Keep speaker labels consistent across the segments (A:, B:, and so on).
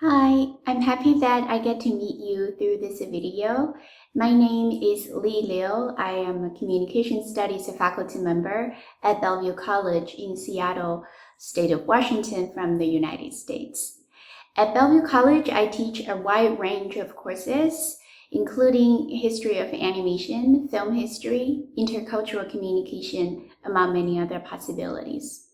A: Hi, I'm happy that I get to meet you through this video. My name is Li Liu. I am a Communication Studies faculty member at Bellevue College in Seattle, state of Washington from the United States. At Bellevue College, I teach a wide range of courses, including history of animation, film history, intercultural communication, among many other possibilities.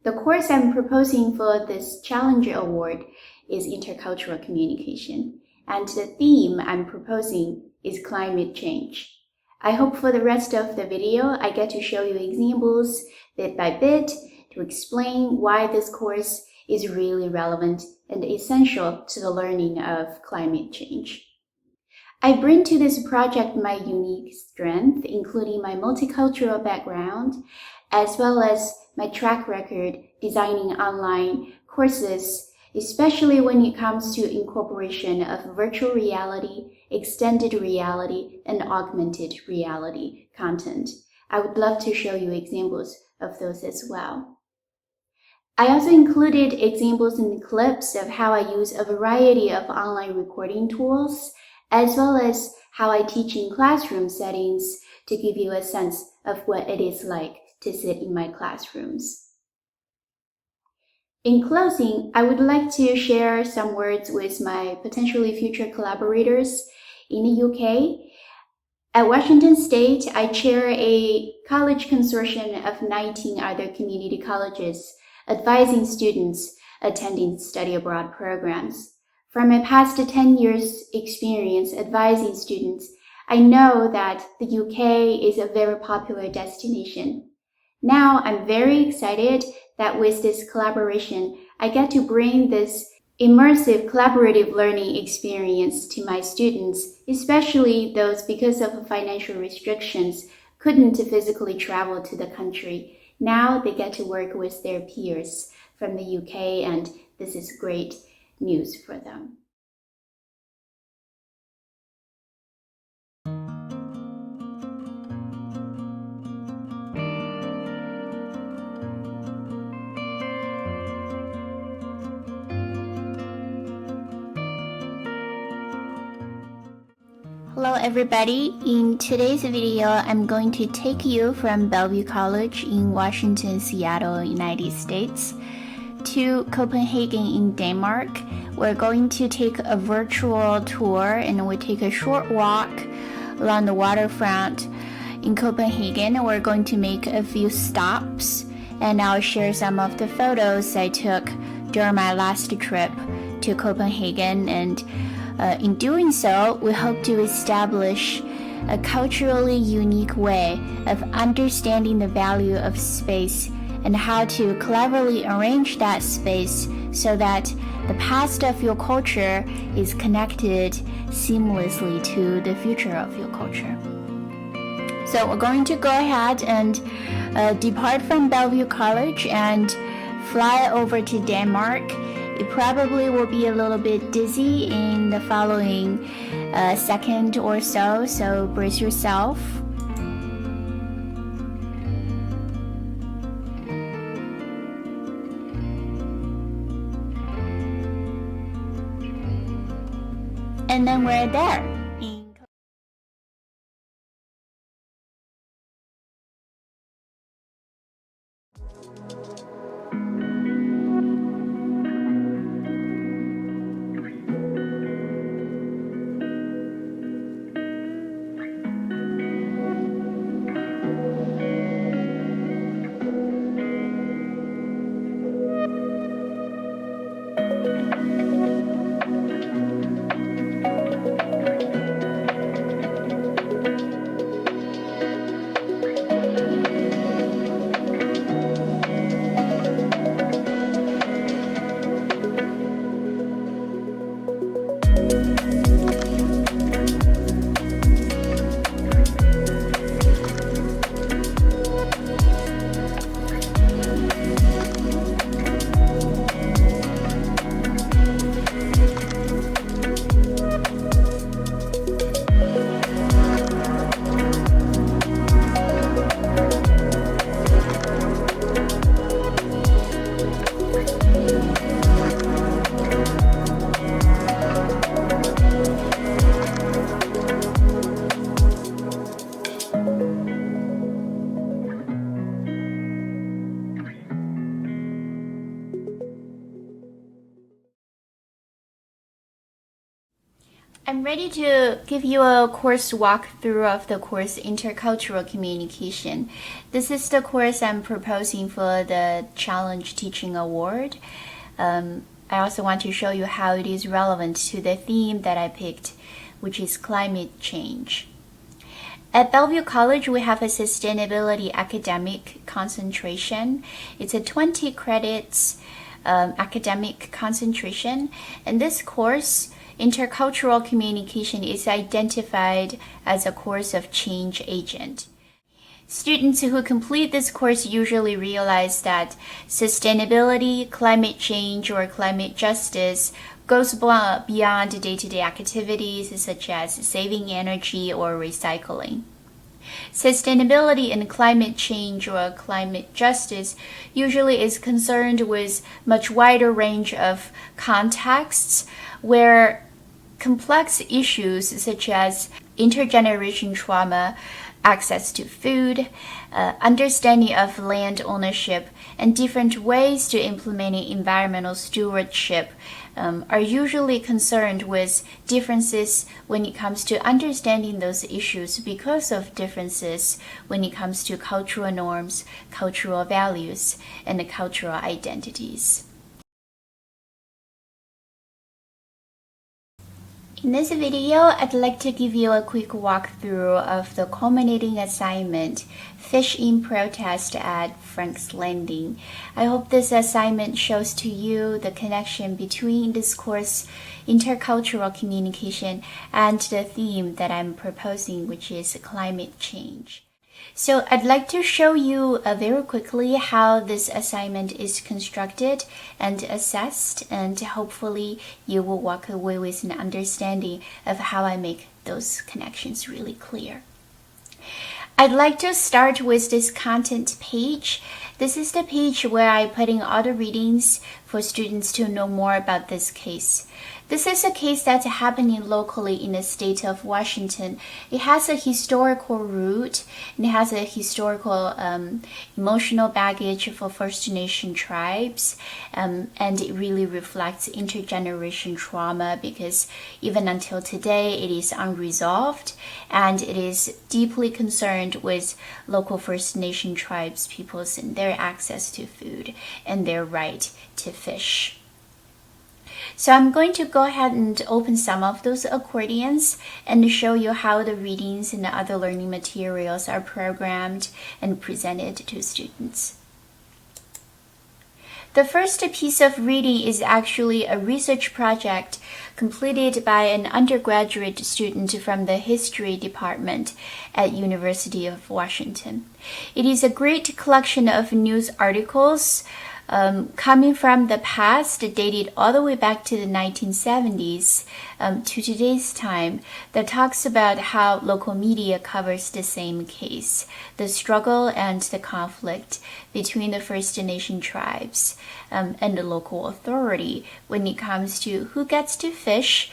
A: The course I'm proposing for this Challenger Award is Intercultural Communication, and the theme I'm proposing is climate change. I hope for the rest of the video I get to show you examples bit by bit to explain why this course is really relevant and essential to the learning of climate change. I bring to this project my unique strength, including my multicultural background, as well as my track record designing online courses, especially when it comes to incorporation of virtual reality, extended reality, and augmented reality content. I would love to show you examples of those as well. I also included examples and clips of how I use a variety of online recording tools, as well as how I teach in classroom settings to give you a sense of what it is like to sit in my classrooms. In closing, I would like to share some words with my potentially future collaborators in the UK. At Washington State, I chair a college consortium of 19 other community colleges advising students attending study abroad programs. From my past 10 years experience advising students, I know that the UK is a very popular destination. Now I'm very excited that with this collaboration, I get to bring this immersive collaborative learning experience to my students, especially those because of financial restrictions couldn't physically travel to the country. Now they get to work with their peers from the UK, and this is great news for them. Hello everybody, in today's video I'm going to take you from Bellevue College in Washington, Seattle, United States to Copenhagen in Denmark. We're going to take a virtual tour and we take a short walk along the waterfront in Copenhagen. We're going to make a few stops and I'll share some of the photos I took during my last trip to Copenhagen, and in doing so, we hope to establish a culturally unique way of understanding the value of space and how to cleverly arrange that space so that the past of your culture is connected seamlessly to the future of your culture. So we're going to go ahead and depart from Bellevue College and fly over to Denmark. It probably will be a little bit dizzy in the following second or so, so brace yourself. And then we're there. I'm ready to give you a course walkthrough of the course Intercultural Communication. This is the course I'm proposing for the Challenge Teaching Award. I also want to show you how it is relevant to the theme that I picked, which is climate change. At Bellevue College, we have a sustainability academic concentration. It's a 20 credits academic concentration, and this course Intercultural Communication is identified as a course of change agent. Students who complete this course usually realize that sustainability, climate change, or climate justice goes beyond day-to-day activities such as saving energy or recycling. Sustainability and climate change or climate justice usually is concerned with much wider range of contexts where complex issues such as intergeneration trauma, access to food, understanding of land ownership, and different ways to implementing environmental stewardship are usually concerned with differences when it comes to understanding those issues because of differences when it comes to cultural norms, cultural values, and cultural identities. In this video, I'd like to give you a quick walkthrough of the culminating assignment, Fish in Protest at Frank's Landing. I hope this assignment shows to you the connection between this course, Intercultural Communication, and the theme that I'm proposing, which is climate change. So I'd like to show you very quickly how this assignment is constructed and assessed, and hopefully you will walk away with an understanding of how I make those connections really clear. I'd like to start with this content page. This is the page where I put in all the readings for students to know more about this case. This is a case that's happening locally in the state of Washington. It has a historical root, and it has a historical emotional baggage for First Nation tribes, and it really reflects intergeneration trauma because even until today it is unresolved, and it is deeply concerned with local First Nation tribes peoples and their access to food and their right to fish. So I'm going to go ahead and open some of those accordions and show you how the readings and the other learning materials are programmed and presented to students. The first piece of reading is actually a research project completed by an undergraduate student from the history department at University of Washington. It is a great collection of news articles coming from the past, dated all the way back to the 1970s to today's time, that talks about how local media covers the same case, the struggle and the conflict between the First Nation tribes and the local authority when it comes to who gets to fish,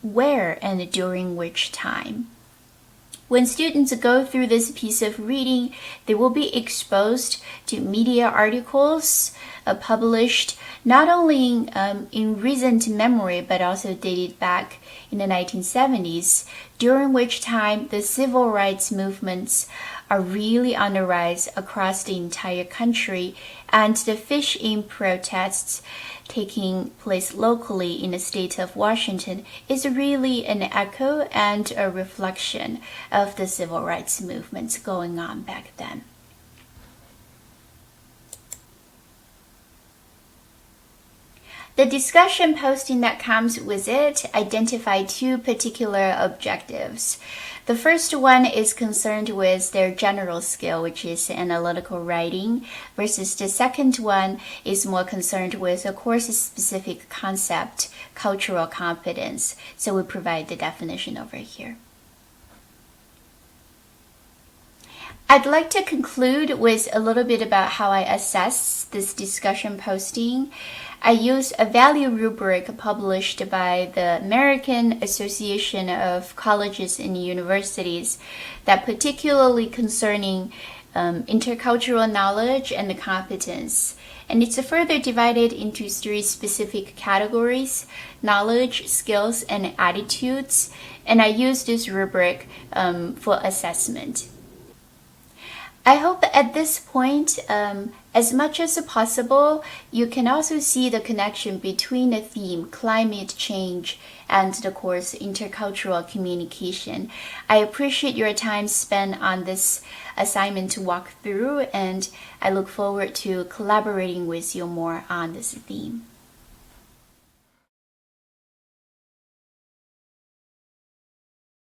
A: where, and during which time. When students go through this piece of reading, they will be exposed to media articles published not only in recent memory, but also dated back in the 1970s, during which time the civil rights movements are really on the rise across the entire country, and the fish-in protests taking place locally in the state of Washington is really an echo and a reflection of the civil rights movements going on back then. The discussion posting that comes with it identify two particular objectives. The first one is concerned with their general skill, which is analytical writing, versus the second one is more concerned with a course-specific concept, cultural competence. So we provide the definition over here. I'd like to conclude with a little bit about how I assess this discussion posting. I used a value rubric published by the American Association of Colleges and Universities that particularly concerning intercultural knowledge and competence. And it's further divided into 3 specific categories: knowledge, skills, and attitudes. And I use this rubric for assessment. I hope at this point, as much as possible, you can also see the connection between the theme climate change and the course intercultural communication. I appreciate your time spent on this assignment to walk through, and I look forward to collaborating with you more on this theme.